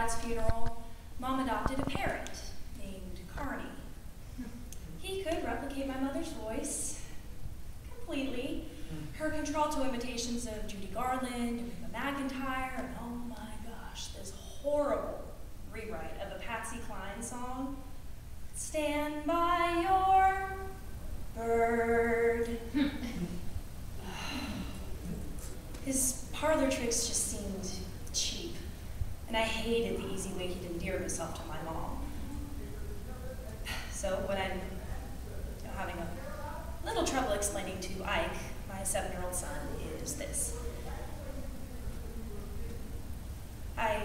Dad's funeral, Mom adopted a parrot named Carney. He could replicate my mother's voice completely. Her contralto imitations of Judy Garland, Reba McEntire, and oh my gosh, this horrible rewrite of a Patsy Cline song. Stand by your bird. His parlor tricks just seemed cheap, and I hated the easy way he'd endear himself to my mom. So when I'm having a little trouble explaining to Ike, my 7-year-old son, is this. I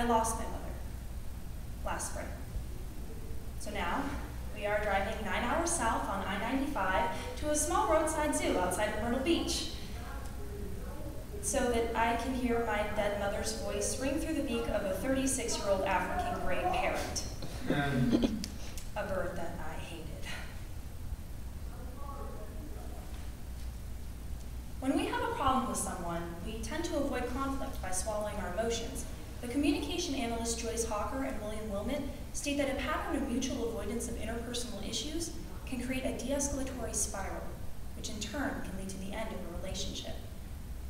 lost my mother last spring. So now we are driving 9 hours south on I-95 to a small roadside zoo outside of Myrtle Beach, so that I can hear my dead mother's voice ring through the beak of a 36-year-old African gray parrot, a bird that I hated. When we have a problem with someone, we tend to avoid conflict by swallowing our emotions. The communication analysts Joyce Hawker and William Wilmot state that a pattern of mutual avoidance of interpersonal issues can create a de-escalatory spiral, which in turn can lead to the end of a relationship.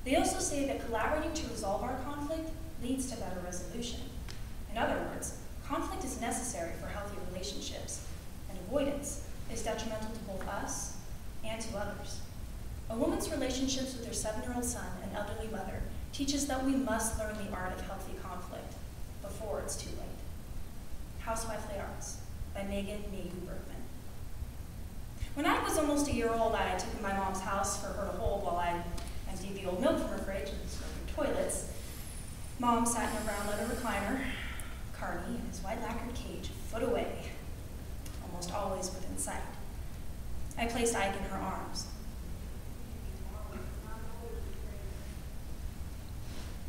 They also say that collaborating to resolve our conflict leads to better resolution. In other words, conflict is necessary for healthy relationships, and avoidance is detrimental to both us and to others. A woman's relationships with her 7-year-old son and elderly mother teaches that we must learn the art of healthy conflict before it's too late. Housewifely Arts by Megan Mayhew Bergman. When I was almost a year old, I took my mom's house for her to hold while I emptied the old milk from her fridge and scrubbed her toilets. Mom sat in a brown leather recliner, Carney in his white lacquered cage, a foot away, almost always within sight. I placed Ike in her arms.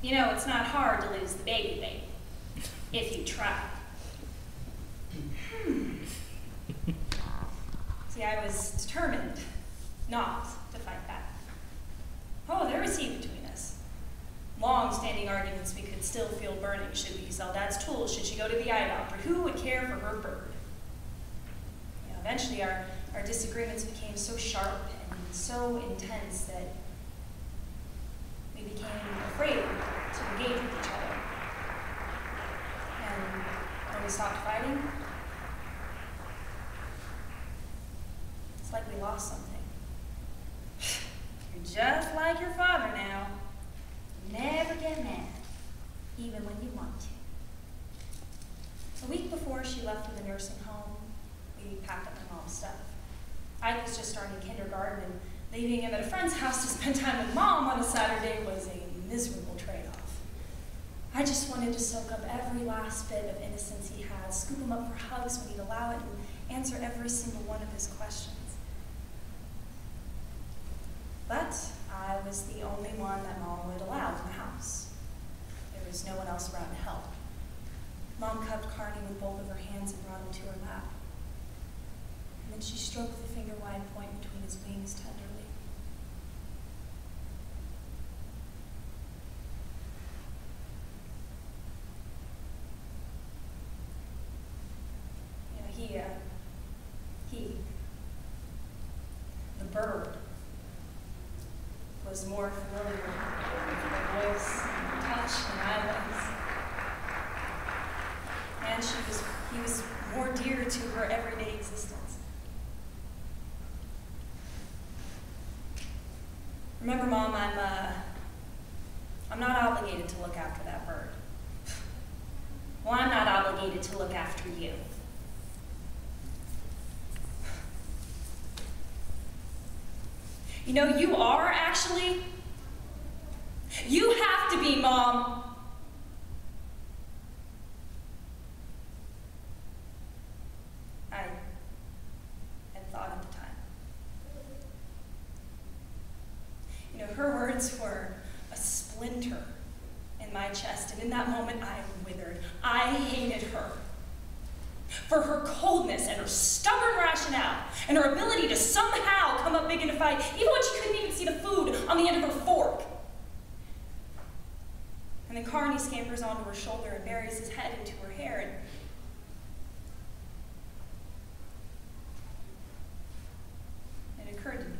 You know, it's not hard to lose the baby weight, if you try. See, I was determined not to fight back. Oh, there was heat between us. Long-standing arguments we could still feel burning. Should we sell Dad's tools? Should she go to the eye doctor? Who would care for her bird? You know, eventually our disagreements became so sharp and so intense that we became afraid to engage with each other. And when we stopped fighting, it's like we lost something. You're just like your father now. Never get mad, even when you want to. A week before she left for the nursing home, we packed up my mom's stuff. Ike was just starting kindergarten, and leaving him at a friend's house to spend time with Mom on a Saturday was a miserable trade-off. I just wanted to soak up every last bit of innocence he had, scoop him up for hugs when he'd allow it, and answer every single one of his questions. But I was the only one that Mom would allow in the house. There was no one else around to help. Mom cupped Carney with both of her hands and brought him to her lap. And then she stroked the finger-wide point between his wings tenderly. You know, the bird, was more familiar with her voice and touch than I was. And he was more dear to her everyday existence. Remember, Mom, I'm not obligated to look after that bird. Well, I'm not obligated to look after you. You know, you are actually. You have to be, Mom. I had thought at the time. You know, her words were a splinter in my chest, and in that moment I withered. I hated her for her coldness and her stubborn rationale and her ability to somehow come up big in a fight, even when she couldn't even see the food on the end of her fork. And then Carney scampers onto her shoulder and buries his head into her hair. And it occurred to me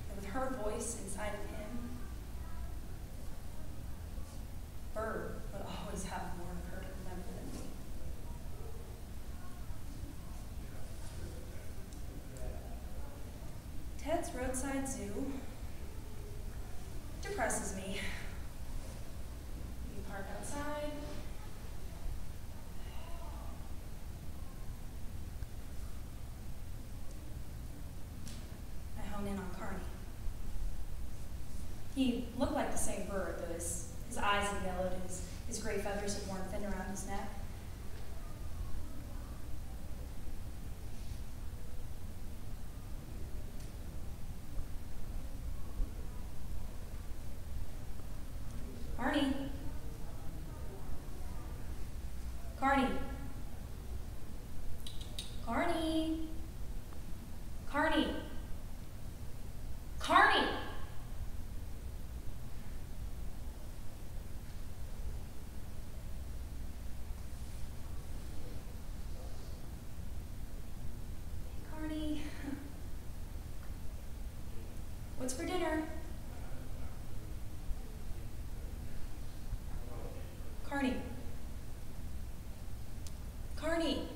that with her voice inside of him, Bird would always have more of her to remember than me. Ted's roadside zoo depresses me. We park outside. I hone in on Carney. He looked like the same bird, though his eyes had yellowed, his gray feathers had worn thin around his neck. Carney. Carney. Carney. Carney. Carney. Carney. What's for dinner? Carney. Carney.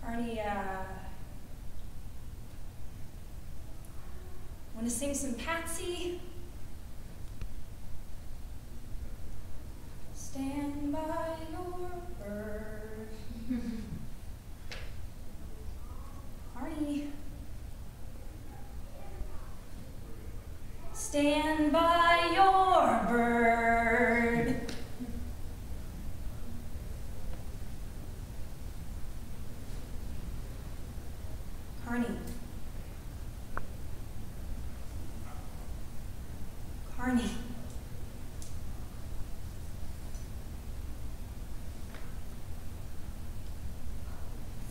Carney, wanna sing some Patsy? Stand by your bird. Carney. Stand by your bird. Carney. Carney.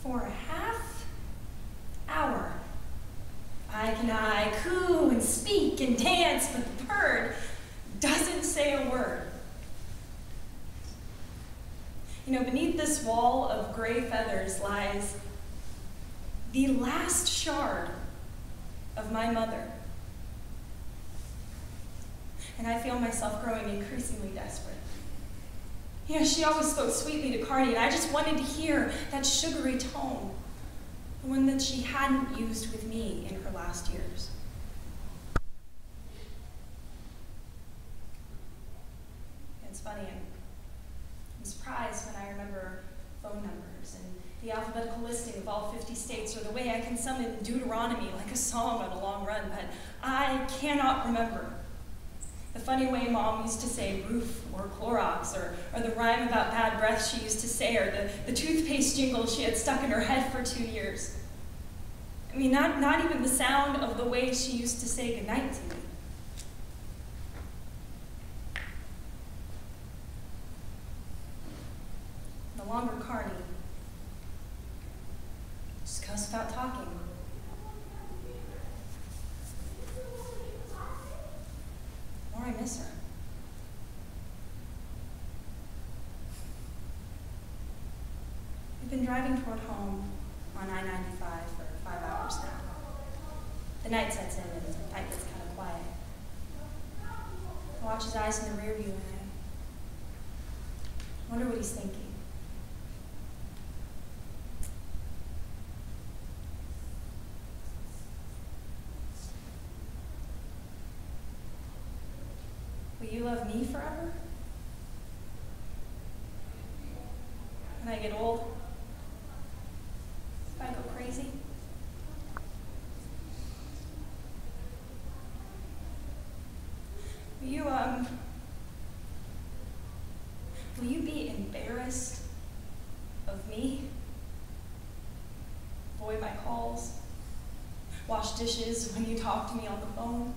For a half hour, I coo and speak and dance, but the bird doesn't say a word. You know, beneath this wall of gray feathers lies the last shard of my mother. And I feel myself growing increasingly desperate. You know, she always spoke sweetly to Carney, and I just wanted to hear that sugary tone, the one that she hadn't used with me in her last years. It's funny, I'm surprised when I remember phone numbers and the alphabetical listing of all 50 states, or the way I can summon Deuteronomy like a song on a long run, but I cannot remember the funny way Mom used to say roof or Clorox, or the rhyme about bad breath she used to say, or the toothpaste jingle she had stuck in her head for 2 years. I mean, not even the sound of the way she used to say goodnight to me. The longer Carney just goes without talking. The more I miss her. We've been driving toward home on I-95 for 5 hours now. The night sets in and the night gets kind of quiet. I watch his eyes in the rear view and I wonder what he's thinking. Will you love me forever? When I get old? If I go crazy? Will you be embarrassed of me? Avoid my calls? Wash dishes when you talk to me on the phone?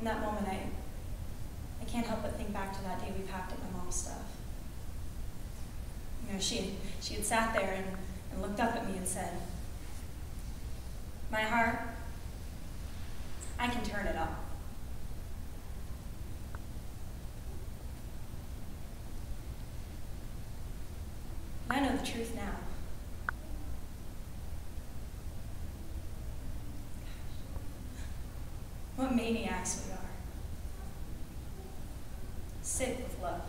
In that moment, I can't help but think back to that day we packed up my mom's stuff. You know, she had sat there and looked up at me and said, "My heart, I can turn it up." And I know the truth now. What maniacs we are. Sick with love.